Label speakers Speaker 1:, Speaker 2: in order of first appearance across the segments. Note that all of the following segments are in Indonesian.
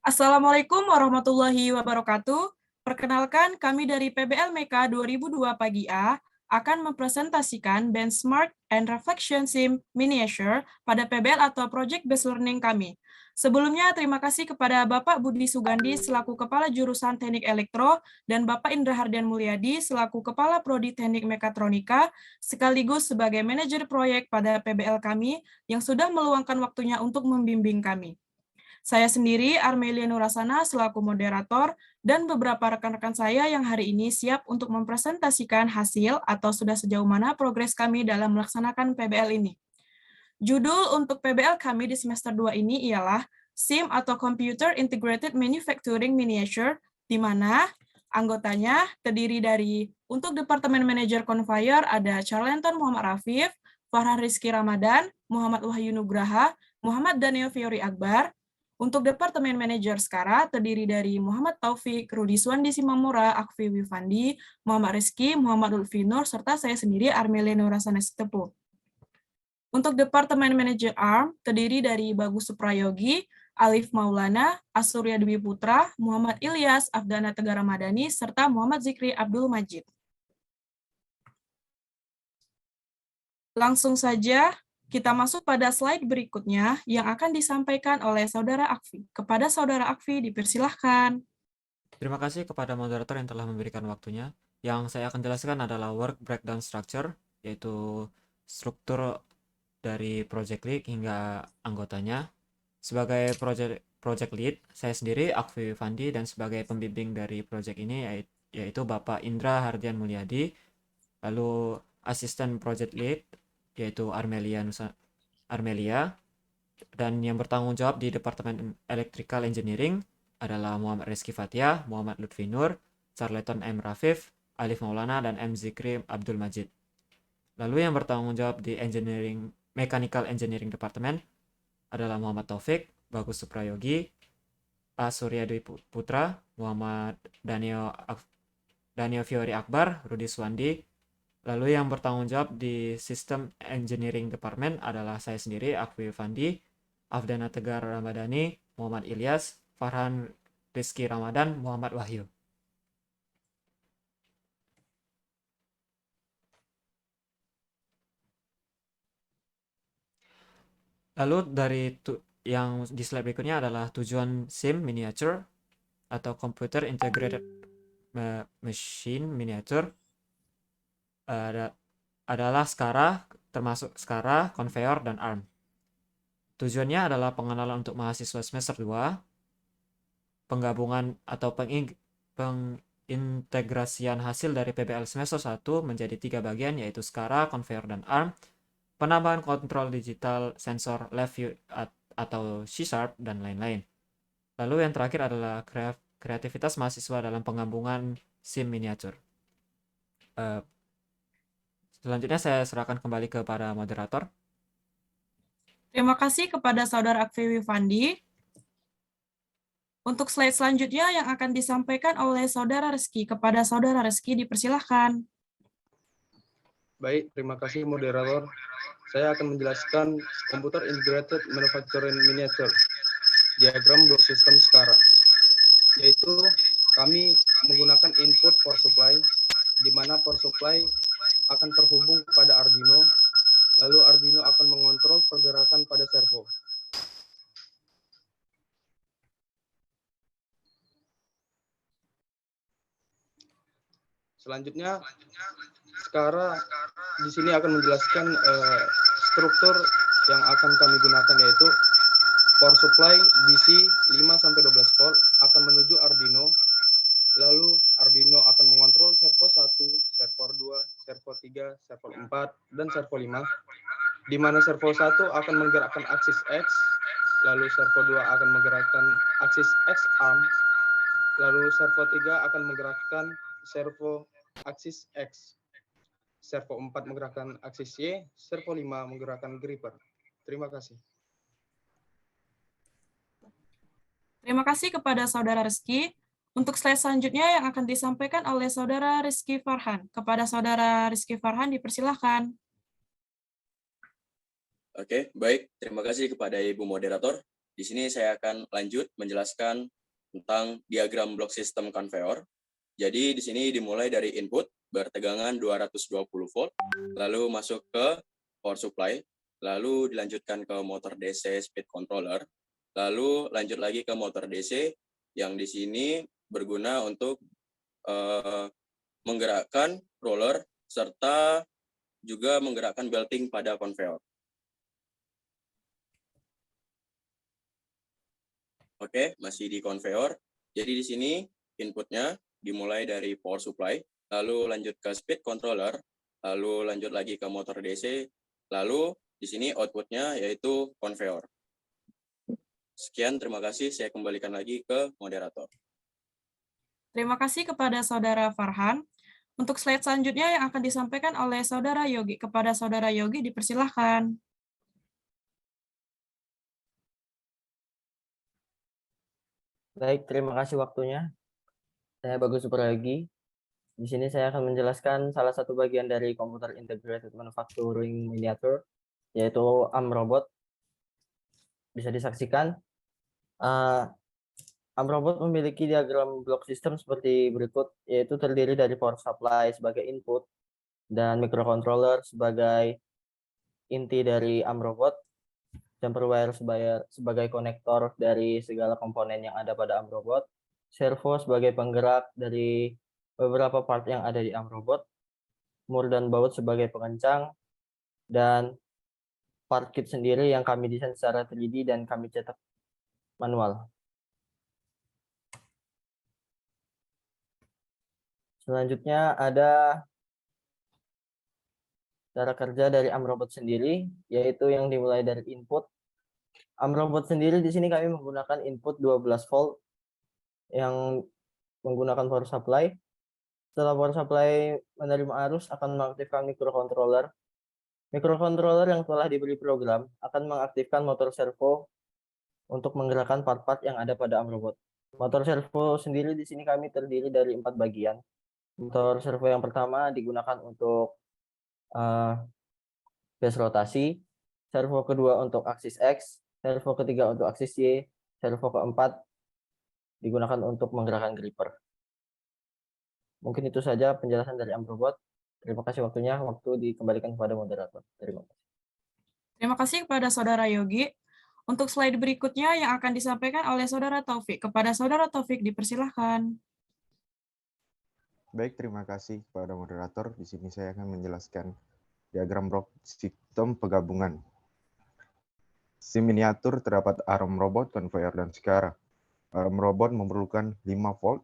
Speaker 1: Assalamualaikum warahmatullahi wabarakatuh. Perkenalkan, kami dari PBL MEKA 2002 Pagi A akan mempresentasikan Benchmark and Reflection Sim Miniature pada PBL atau Project Based Learning kami. Sebelumnya, terima kasih kepada Bapak Budi Sugandi selaku Kepala Jurusan Teknik Elektro dan Bapak Indra Hardian Mulyadi selaku Kepala Prodi Teknik Mekatronika sekaligus sebagai manajer proyek pada PBL kami yang sudah meluangkan waktunya untuk membimbing kami. Saya sendiri, Armelia Nurasana, selaku moderator, dan beberapa rekan-rekan saya yang hari ini siap untuk mempresentasikan hasil atau sudah sejauh mana progres kami dalam melaksanakan PBL ini. Judul untuk PBL kami di semester 2 ini ialah SIM atau Computer Integrated Manufacturing Miniature, di mana anggotanya terdiri dari untuk Departemen Manajer Conveyor ada Charlenton Muhammad Rafif, Farhan Rizky Ramadan, Muhammad Wahyu Nugraha, Muhammad Daniel Fiori Akbar. Untuk Departemen Manajer Skara terdiri dari Muhammad Taufik, Rudi Suwandi Simamura, Akfi Wifandi, Muhammad Rizky, Muhammad Lutfi Nur, serta saya sendiri Armelia Nurasana Sitepu. Untuk Departemen Manajer ARM terdiri dari Bagus Suprayogi, Alif Maulana, Asurya Dwi Putra, Muhammad Ilyas, Afdana Tegara Madani, serta Muhammad Zikri Abdul Majid. Langsung saja kita masuk pada slide berikutnya yang akan disampaikan oleh Saudara Akfi. Kepada Saudara Akfi, dipersilahkan.
Speaker 2: Terima kasih kepada moderator yang telah memberikan waktunya. Yang saya akan jelaskan adalah work breakdown structure, yaitu struktur dari project lead hingga anggotanya. Sebagai project lead, saya sendiri Akfi Fandi, dan sebagai pembimbing dari project ini yaitu Bapak Indra Hardian Mulyadi. Lalu asisten project lead yaitu Armelia, dan yang bertanggung jawab di Departemen Electrical Engineering adalah Muhammad Rizky Fatia, Muhammad Lutfi Nur, Charleton M. Rafif, Alif Maulana, dan M. Zikri Abdul Majid. Lalu yang bertanggung jawab di Mechanical Engineering Department adalah Muhammad Taufik, Bagus Suprayogi, A. Surya Dwi Putra, Muhammad Daniel Fiori Akbar, Rudi Suwandi. Lalu yang bertanggung jawab di System Engineering Department adalah saya sendiri, Akwi Fandi, Afdana Tegar Ramadhani, Muhammad Ilyas, Farhan Rizky Ramadan, Muhammad Wahyu. Lalu dari yang di slide berikutnya adalah tujuan SIM Miniature atau Computer Integrated Machine Miniature adalah SCARA, termasuk SCARA, Conveyor, dan ARM. Tujuannya adalah pengenalan untuk mahasiswa semester 2, penggabungan atau pengintegrasian hasil dari PBL semester 1 menjadi 3 bagian, yaitu SCARA, Conveyor, dan ARM, penambahan kontrol digital, sensor, left view atau C#, dan lain-lain. Lalu yang terakhir adalah kreativitas mahasiswa dalam penggabungan SIM miniature. Selanjutnya saya serahkan kembali kepada moderator.
Speaker 1: Terima kasih kepada Saudara Akfi Wifandi. Untuk slide selanjutnya yang akan disampaikan oleh Saudara Rizky. Kepada Saudara Rizky, dipersilahkan.
Speaker 3: Baik, terima kasih moderator. Saya akan menjelaskan Computer Integrated Manufacturing Miniature, diagram blok sistem SCARA, yaitu kami menggunakan input power supply, di mana power supply akan terhubung kepada Arduino, lalu Arduino akan mengontrol pergerakan pada servo. Selanjutnya, SCARA di sini akan menjelaskan struktur yang akan kami gunakan, yaitu power supply DC 5-12 volt akan menuju Arduino, lalu Arduino akan mengontrol servo 1, servo 2, servo 3, servo 4, dan servo 5, di mana servo 1 akan menggerakkan aksis X, lalu servo 2 akan menggerakkan aksis X arm, lalu servo 3 akan menggerakkan servo aksis X, servo 4 menggerakkan aksis Y, servo 5 menggerakkan gripper. Terima kasih.
Speaker 1: Terima kasih kepada Saudara Rizky. Untuk slide selanjutnya yang akan disampaikan oleh Saudara Rizky Farhan. Kepada Saudara Rizky Farhan, dipersilahkan.
Speaker 4: Oke, baik. Terima kasih kepada Ibu Moderator. Di sini saya akan lanjut menjelaskan tentang diagram blok sistem konveyor. Jadi di sini dimulai dari input bertegangan 220 volt, lalu masuk ke power supply, lalu dilanjutkan ke motor DC speed controller, lalu lanjut lagi ke motor DC yang di sini berguna untuk menggerakkan roller serta juga menggerakkan belting pada konveyor. Oke, masih di konveyor. Jadi di sini inputnya dimulai dari power supply, lalu lanjut ke speed controller, lalu lanjut lagi ke motor DC, lalu di sini outputnya yaitu konveyor. Sekian, terima kasih. Saya kembalikan lagi ke moderator.
Speaker 1: Terima kasih kepada Saudara Farhan. Untuk slide selanjutnya yang akan disampaikan oleh Saudara Yogi. Kepada Saudara Yogi, dipersilahkan.
Speaker 5: Baik, terima kasih waktunya. Saya Bagus Suprayagi. Di sini saya akan menjelaskan salah satu bagian dari Computer Integrated Manufacturing Miniature, yaitu AMRobot. Bisa disaksikan. AMRobot memiliki diagram blok sistem seperti berikut, yaitu terdiri dari power supply sebagai input dan microcontroller sebagai inti dari AMRobot, jumper wire sebagai konektor dari segala komponen yang ada pada AMRobot, servo sebagai penggerak dari beberapa part yang ada di AMRobot, mur dan baut sebagai pengencang, dan part kit sendiri yang kami desain secara 3D dan kami cetak manual. Selanjutnya ada cara kerja dari AMRobot sendiri, yaitu yang dimulai dari input. AMRobot sendiri di sini kami menggunakan input 12 volt yang menggunakan power supply. Setelah power supply menerima arus akan mengaktifkan microcontroller. Microcontroller yang telah diberi program akan mengaktifkan motor servo untuk menggerakkan part-part yang ada pada AMRobot. Motor servo sendiri di sini kami terdiri dari 4 bagian. Motor servo yang pertama digunakan untuk base rotasi, servo kedua untuk aksis X, servo ketiga untuk aksis Y, servo keempat digunakan untuk menggerakkan gripper. Mungkin itu saja penjelasan dari AMRobot. Terima kasih waktunya. Waktu dikembalikan kepada moderator. Terima kasih.
Speaker 1: Terima kasih kepada Saudara Yogi. Untuk slide berikutnya yang akan disampaikan oleh Saudara Taufik. Kepada Saudara Taufik, dipersilahkan.
Speaker 6: Baik, terima kasih kepada moderator. Di sini saya akan menjelaskan diagram blok sistem penggabungan. SIM miniatur terdapat AMRobot, konveyor, dan SCARA. AMRobot memerlukan 5 volt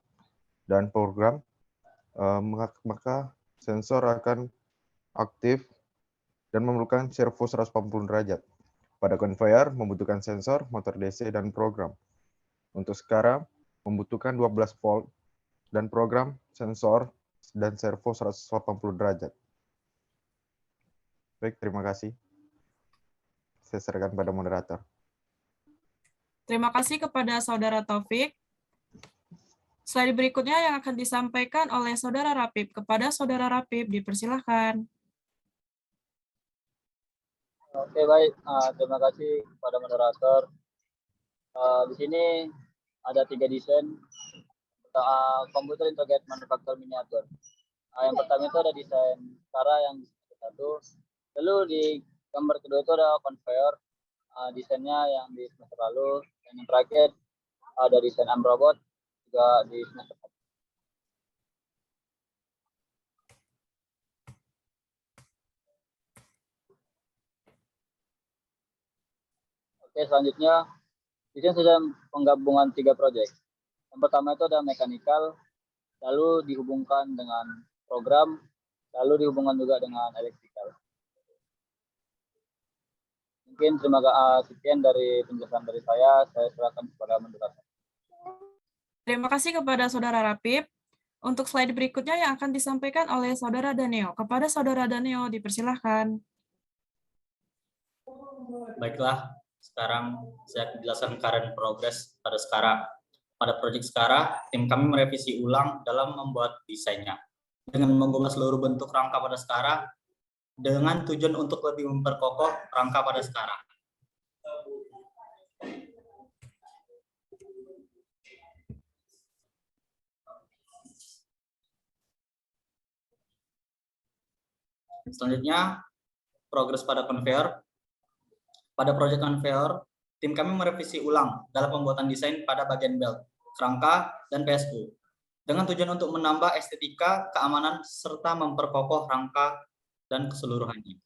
Speaker 6: dan program, maka sensor akan aktif dan memerlukan servo 180 derajat. Pada konveyor membutuhkan sensor, motor DC, dan program. Untuk SCARA membutuhkan 12 volt dan program, sensor, dan servo 180 derajat. Baik, terima kasih. Saya serahkan pada moderator.
Speaker 1: Terima kasih kepada Saudara Taufik. Slide berikutnya yang akan disampaikan oleh Saudara Rapip. Kepada Saudara Rapip, dipersilahkan.
Speaker 7: Oke, baik. Terima kasih kepada moderator. Di sini ada 3 desain Computer Integrated Manufacturing Miniature. Yang pertama itu ada desain SCARA yang satu. Lalu di gambar kedua itu ada konveyor, desainnya yang di semester lalu. Dan yang terakhir ada desain AMRobot juga di semester. Oke, selanjutnya desain sudah penggabungan 3 proyek. Yang pertama itu ada mekanikal, lalu dihubungkan dengan program, lalu dihubungkan juga dengan elektrikal. Mungkin sekian dari penjelasan dari saya serahkan kepada moderator.
Speaker 1: Terima kasih kepada Saudara Rapip. Untuk slide berikutnya yang akan disampaikan oleh Saudara Daneo. Kepada Saudara Daneo, dipersilahkan.
Speaker 8: Baiklah, sekarang saya akan jelaskan current progress pada SCARA. Pada proyek SCARA, tim kami merevisi ulang dalam membuat desainnya. Dengan mengubah seluruh bentuk rangka pada SCARA, dengan tujuan untuk lebih memperkokoh rangka pada SCARA. Selanjutnya, progres pada conveyor. Pada proyek conveyor, tim kami merevisi ulang dalam pembuatan desain pada bagian belt, kerangka, dan PSU. Dengan tujuan untuk menambah estetika, keamanan, serta memperkokoh rangka dan keseluruhannya.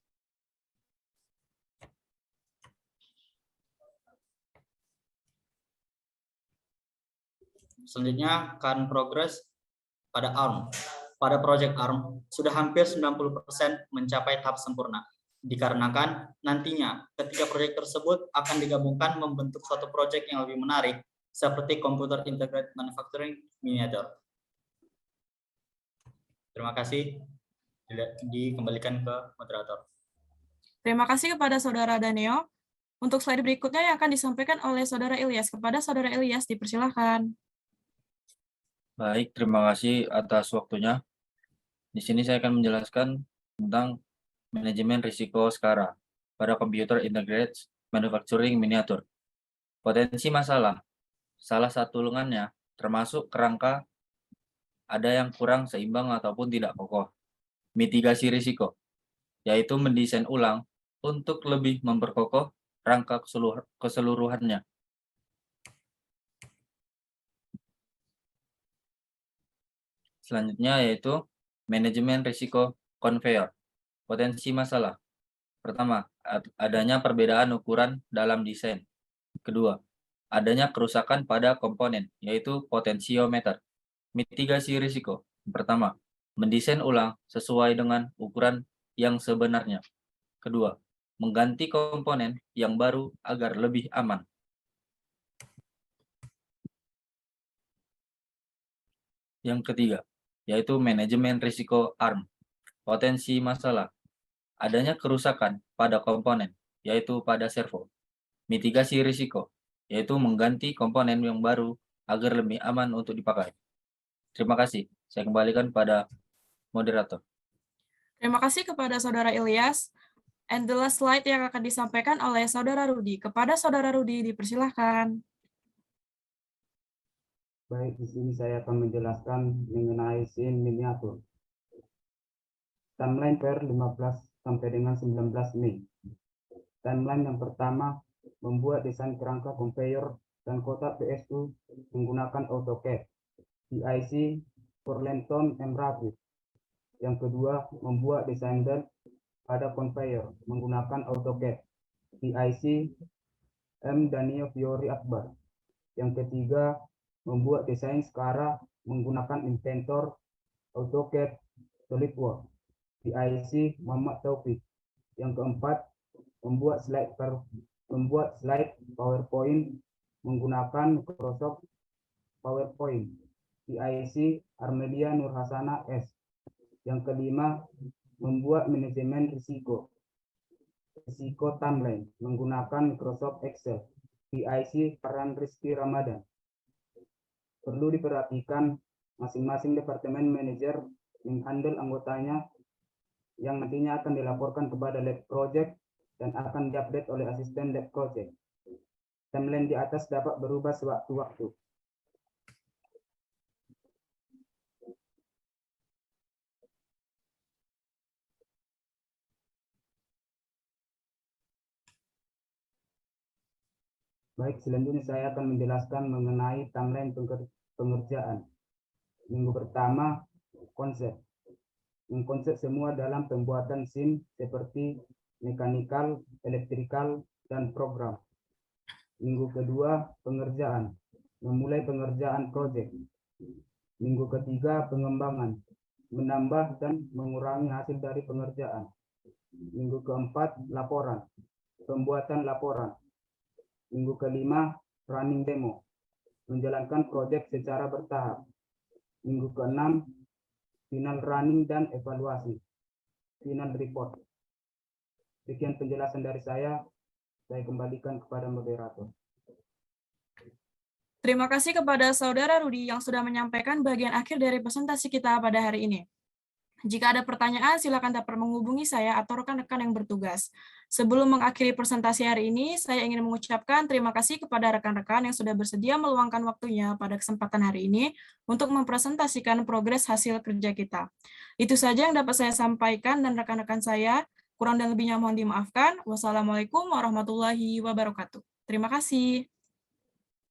Speaker 8: Selanjutnya, current progress pada ARM. Pada proyek ARM, sudah hampir 90% mencapai tahap sempurna. Dikarenakan nantinya ketiga proyek tersebut akan digabungkan membentuk suatu proyek yang lebih menarik, seperti Computer Integrated Manufacturing Miniature. Terima kasih. Dikembalikan ke moderator.
Speaker 1: Terima kasih kepada Saudara Daneo. Untuk slide berikutnya yang akan disampaikan oleh Saudara Ilyas. Kepada Saudara Ilyas, dipersilahkan.
Speaker 9: Baik, terima kasih atas waktunya. Di sini saya akan menjelaskan tentang manajemen risiko SCARA pada Computer Integrated Manufacturing Miniature. Potensi masalah, salah satu lengannya termasuk kerangka ada yang kurang seimbang ataupun tidak kokoh. Mitigasi risiko, yaitu mendesain ulang untuk lebih memperkokoh rangka keseluruhannya. Selanjutnya yaitu manajemen risiko conveyor. Potensi masalah. Pertama, adanya perbedaan ukuran dalam desain. Kedua, adanya kerusakan pada komponen, yaitu potensiometer. Mitigasi risiko. Pertama, mendesain ulang sesuai dengan ukuran yang sebenarnya. Kedua, mengganti komponen yang baru agar lebih aman. Yang ketiga, yaitu manajemen risiko ARM. Potensi masalah, adanya kerusakan pada komponen, yaitu pada servo. Mitigasi risiko, yaitu mengganti komponen yang baru agar lebih aman untuk dipakai. Terima kasih. Saya kembalikan pada moderator.
Speaker 1: Terima kasih kepada Saudara Ilyas. And the last slide yang akan disampaikan oleh Saudara Rudi. Kepada Saudara Rudi, dipersilahkan.
Speaker 10: Baik, di sini saya akan menjelaskan mengenai scene miniatur. Timeline per 15 sampai dengan 19 Mei. Timeline yang pertama, membuat desain kerangka conveyor dan kotak PSU menggunakan AutoCAD, PIC, Forlenton, Rapid. Yang kedua, membuat desain belt pada conveyor menggunakan AutoCAD, PIC, Danio Fiori Akbar. Yang ketiga, membuat desain SCARA menggunakan Inventor, AutoCAD, SolidWorks, PIC, Muhammad Taufik. Yang keempat, membuat slide PowerPoint menggunakan Microsoft PowerPoint, PIC, Armelia Nurhasana S. Yang kelima, membuat manajemen risiko timeline menggunakan Microsoft Excel, PIC, Farhan Rizky Ramadan. Perlu diperhatikan masing-masing departemen manajer menghandle anggotanya yang nantinya akan dilaporkan kepada lab project dan akan diupdate oleh asisten lab project. Timeline di atas dapat berubah sewaktu-waktu. Baik, selanjutnya saya akan menjelaskan mengenai timeline pengerjaan. Minggu pertama, konsep. Mengkonsep semua dalam pembuatan SIM seperti mekanikal, elektrikal, dan program. Minggu kedua, pengerjaan. Memulai pengerjaan proyek. Minggu ketiga, pengembangan. Menambah dan mengurangi hasil dari pengerjaan. Minggu keempat, laporan. Pembuatan laporan. Minggu kelima, running demo. Menjalankan proyek secara bertahap. Minggu keenam, final running dan evaluasi. Final report. Sekian penjelasan dari saya kembalikan kepada moderator.
Speaker 1: Terima kasih kepada Saudara Rudi yang sudah menyampaikan bagian akhir dari presentasi kita pada hari ini. Jika ada pertanyaan, silakan dapat menghubungi saya atau rekan-rekan yang bertugas. Sebelum mengakhiri presentasi hari ini, saya ingin mengucapkan terima kasih kepada rekan-rekan yang sudah bersedia meluangkan waktunya pada kesempatan hari ini untuk mempresentasikan progres hasil kerja kita. Itu saja yang dapat saya sampaikan dan rekan-rekan saya. Kurang dan lebihnya mohon dimaafkan. Wassalamualaikum warahmatullahi wabarakatuh. Terima kasih.